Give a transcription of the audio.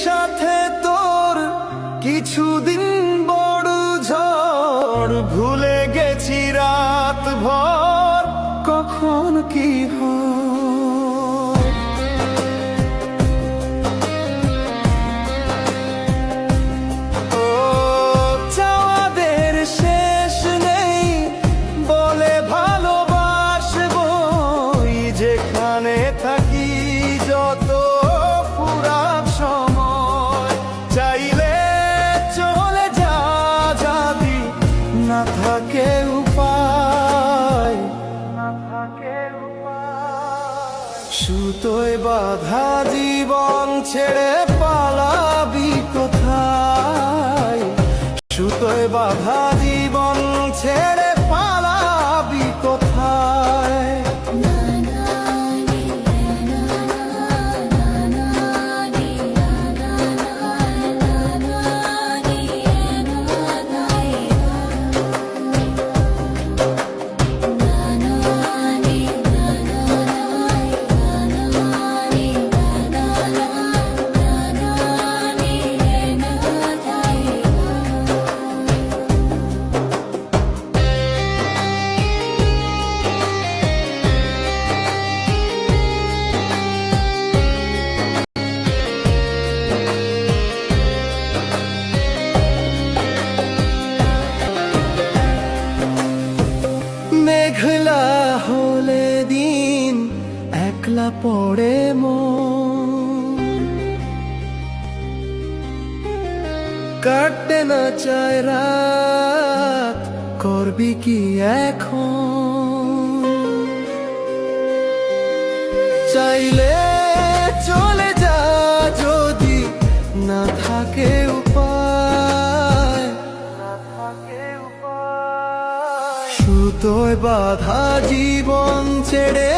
সাথে তোর কিছুদিন বড় ঝড়, ভুলে গেছি রাত ভর কখন কি হয়। ও চাওয়াদের শেষ নেই বলে ভালোবাসবো, যেখানে থাকি যত পুরার সময়। চাইলে চলে যা যদি না থাকে উপায়, সুতোয় বাঁধা জীবন ছেড়ে পালাবি কোথায়, সুতোয় বাঁধা জীবন ছেড়ে পালাবি কোথায়। মেঘলা হলে দিন একলা পড়ে মন, কাটতে না চায় রাত, করবি কি এখন। চাইলে চলে যা যদি না থাকে উপায়, সুতোয় বাঁধা জীবন ছেড়ে